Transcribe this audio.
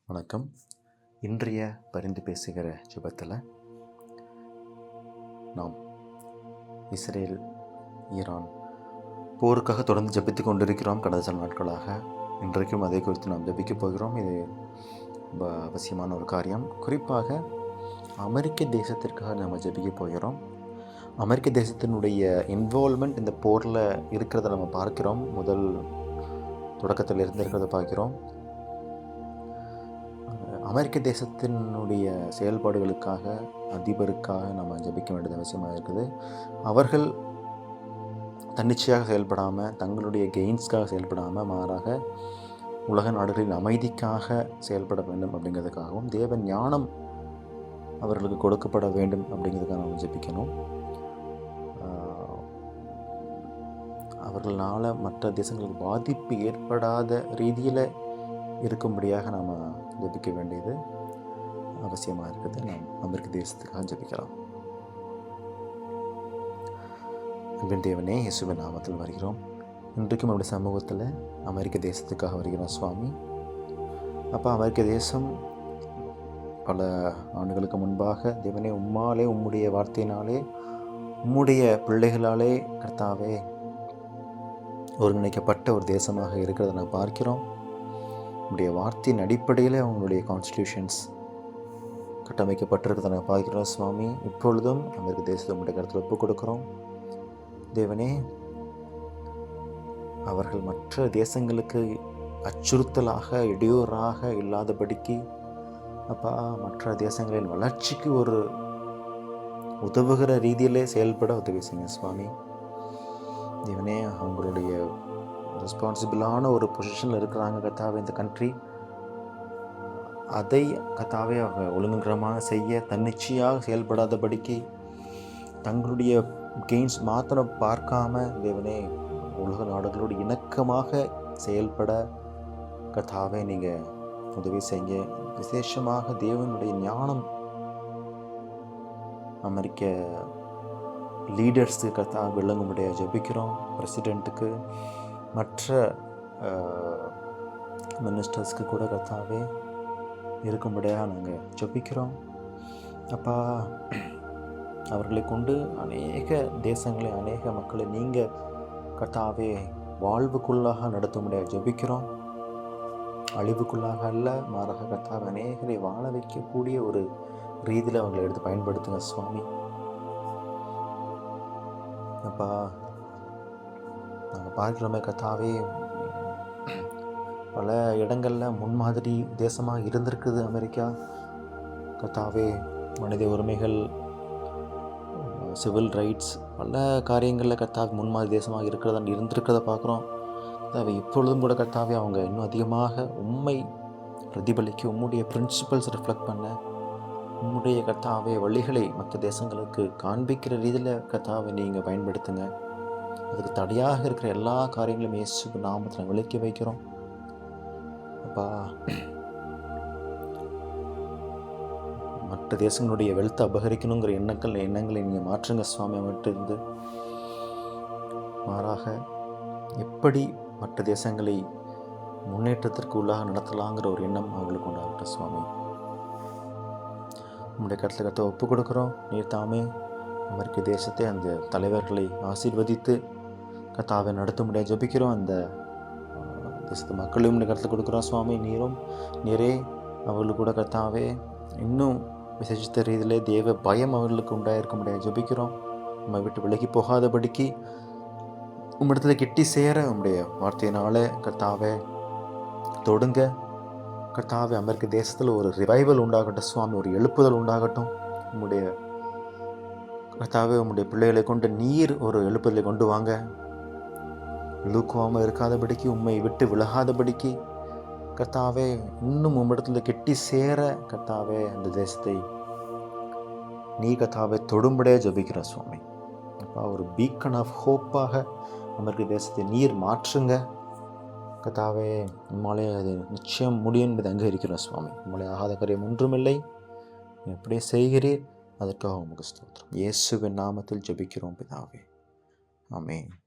வணக்கம். இன்றைய பரிந்து பேசுகிற ஜெபத்தில் நாம் இஸ்ரேல் ஈரான் போருக்காக தொடர்ந்து ஜெபித்து கொண்டிருக்கிறோம். கடந்த சில நாட்களாக இன்றைக்கும் அதை குறித்து நாம் ஜெபிக்கப் போகிறோம். இது ரொம்ப அவசியமான ஒரு காரியம். குறிப்பாக அமெரிக்க தேசத்திற்காக நாம் ஜெபிக்க போகிறோம். அமெரிக்க தேசத்தினுடைய இன்வால்மெண்ட் இந்த போரில் இருக்கிறத நம்ம பார்க்கிறோம். முதல் தொடக்கத்தில் இருக்கிறத பார்க்கிறோம். அமெரிக்க தேசத்தினுடைய செயல்பாடுகளுக்காக, அதிபருக்காக நம்ம ஜெபிக்க வேண்டியது அவசியமாக இருக்குது. அவர்கள் தன்னிச்சையாக செயல்படாமல், தங்களுடைய கெயின்ஸ்க்காக செயல்படாமல், மாறாக உலக நாடுகளின் அமைதிக்காக செயல்பட வேண்டும் அப்படிங்கிறதுக்காகவும், தேவ ஞானம் அவர்களுக்கு கொடுக்கப்பட வேண்டும் அப்படிங்கிறதுக்காக நம்ம ஜெபிக்கணும். அவர்களால் மற்ற தேசங்களுக்கு பாதிப்பு ஏற்படாத ரீதியில் இருக்கும்படியாக நாம் ஜெபிக்க வேண்டியது அவசியமாக இருக்குது. நாம் அமெரிக்க தேசத்துக்காக ஜெபிக்கலாம். அன்பின் தேவனே, இயேசுவின் நாமத்தில் வருகிறோம். இன்றைக்கும் நம்முடைய சமூகத்தில் அமெரிக்க தேசத்துக்காக வருகிறோம் சுவாமி. அப்போ அமெரிக்க தேசம் பல ஆண்டுகளுக்கு முன்பாக தேவனே உம்மாலே, உம்முடைய வார்த்தையினாலே, உம்முடைய பிள்ளைகளாலே கர்த்தாவே ஒருங்கிணைக்கப்பட்ட ஒரு தேசமாக இருக்கிறத நான் பார்க்கிறோம். உங்களுடைய வார்த்தையின் அடிப்படையில் அவங்களுடைய கான்ஸ்டியூஷன்ஸ் கட்டமைக்கப்பட்டிருக்கிறத நான் பார்க்கிறோம் சுவாமி. இப்பொழுதும் அமெரிக்க தேசத்தை உங்களுடைய கருத்தில் ஒப்புக் கொடுக்குறோம். தேவனே, அவர்கள் மற்ற தேசங்களுக்கு அச்சுறுத்தலாக, இடையூறாக இல்லாதபடிக்கு அப்பா, மற்ற தேசங்களின் வளர்ச்சிக்கு ஒரு உதவுகிற ரீதியிலே செயல்பட உதவி செய்யுங்க சுவாமி. தேவனே, அவங்களுடைய ரெஸ்பான்சிபிளான ஒரு பொசிஷனில் இருக்கிறாங்க கர்த்தாவே இந்த கண்ட்ரி. அதை கர்த்தாவே அவங்க ஒழுங்குகரமாக செய்ய, தன்னிச்சையாக செயல்படாதபடிக்கு, தங்களுடைய கெயின்ஸ் மாத்திரம் பார்க்காம தேவனே உலக நாடுகளோடு இணக்கமாக செயல்பட கர்த்தாவே நீங்கள் உதவி செய்யுங்க. விசேஷமாக தேவனுடைய ஞானம் அமெரிக்க லீடர்ஸுக்கு கர்த்தாவே விளங்கும்படியாக ஜெபிக்கிறோம். பிரசிடெண்ட்டுக்கு, மற்ற மினிஸ்டர்ஸ்க்கு கூட கர்த்தாவே இருக்கும்படியாக நாங்கள் ஜெபிக்கிறோம். அப்பா, அவர்களை கொண்டு அநேக தேசங்களை, அநேக மக்களை நீங்கள் கர்த்தாவே வாழ்வுக்குள்ளாக நடத்தும்படியாக ஜெபிக்கிறோம். அழிவுக்குள்ளாக அல்ல, மாறாக கர்த்தாவே அநேகரை வாழ வைக்கக்கூடிய ஒரு ரீதியில் அவங்களை எடுத்து பயன்படுத்துங்க சுவாமி. அப்பா, நாங்கள் பார்க்கிறோமே கர்த்தாவே, பல இடங்களில் முன்மாதிரி தேசமாக இருந்திருக்குது அமெரிக்கா. கர்த்தாவே, மனித உரிமைகள், சிவில் ரைட்ஸ், பல காரியங்களில் கர்த்தாவே முன்மாதிரி தேசமாக இருந்திருக்கிறத பார்க்குறோம். கர்த்தாவே, இப்பொழுதும் கூட கர்த்தாவே அவங்க இன்னும் அதிகமாக உண்மை பிரதிபலிக்க, உம்முடைய பிரின்சிபல்ஸ் ரிஃப்ளெக்ட் பண்ண, உம்முடைய கர்த்தாவே வழிகளை மற்ற தேசங்களுக்கு காண்பிக்கிற ரீதியில் கர்த்தாவே நீங்கள் பயன்படுத்துங்க. அதுக்கு தடையாக இருக்கிற எல்லா காரியங்களும் இயேசு நாமத்தில் விலக்கி வைக்கிறோம். அப்பா, மற்ற தேசங்களுடைய வெல்த்தை அபகரிக்கணுங்கிற எண்ணங்களை நீங்கள் மாற்றுங்க சுவாமி. அவங்ககிட்ட இருந்து மாறாக எப்படி மற்ற தேசங்களை முன்னேற்றத்திற்கு உள்ளாக நடத்தலாங்கிற ஒரு எண்ணம் அவங்களுக்கு உண்டாகட்டும் சுவாமி. நம்முடைய கருத்தை ஒப்புக் கொடுக்குறோம். நீர் தாமே அமெரிக்க தேசத்தை, அந்த தலைவர்களை ஆசீர்வதித்து கர்த்தாவை நடத்த முடியாது ஜெபிக்கிறோம். அந்த தேசத்து மக்களையும் இந்த கருத்தில் கொடுக்குறோம் சுவாமி. நீரே அவர்களுக்கு கூட கர்த்தாவே இன்னும் விசேஷித்த ரீதியிலே தேவ பயம் அவர்களுக்கு உண்டாயிருக்க முடியாது ஜெபிக்கிறோம். நம்ம விட்டு விலகி போகாதபடிக்கு உம்மிடத்துல கிட்டி சேர உம்முடைய வார்த்தையினால கர்த்தாவே தொடுங்க. கர்த்தாவே, அமெரிக்க தேசத்தில் ஒரு ரிவைவல் உண்டாகட்டும் சுவாமி, ஒரு எழுப்புதல் உண்டாகட்டும். உம்முடைய கர்த்தாவே, உம்முடைய பிள்ளைகளை கொண்டு நீர் ஒரு எழுப்புதலை கொண்டு வாங்க. லூக்குவாமல் இருக்காதபடிக்கு, உம்மை விட்டு விலகாதபடிக்கு கர்த்தாவே, இன்னும் உம்மிடத்தில் கெட்டி சேர கர்த்தாவே அந்த தேசத்தை நீ கர்த்தாவே தொடும்படியாக ஜெபிக்கிற சுவாமி. அப்பா, ஒரு பீக்கன் ஆஃப் ஹோப்பாக அமெரிக்க தேசத்தை நீர் மாற்றுங்க கர்த்தாவே. உம்மாலே அது நிச்சயம் முடியும் என்பதை அங்கே இருக்கிறோம் சுவாமி. உம்மாலே ஆகாத காரியம் ஒன்றுமில்லை. எப்படியே செய்கிறீர், அதற்காக உமக்கு ஸ்தோத்திரம். இயேசுவின் நாமத்தில் ஜெபிக்கிறோம் பிதாவே. ஆமென்.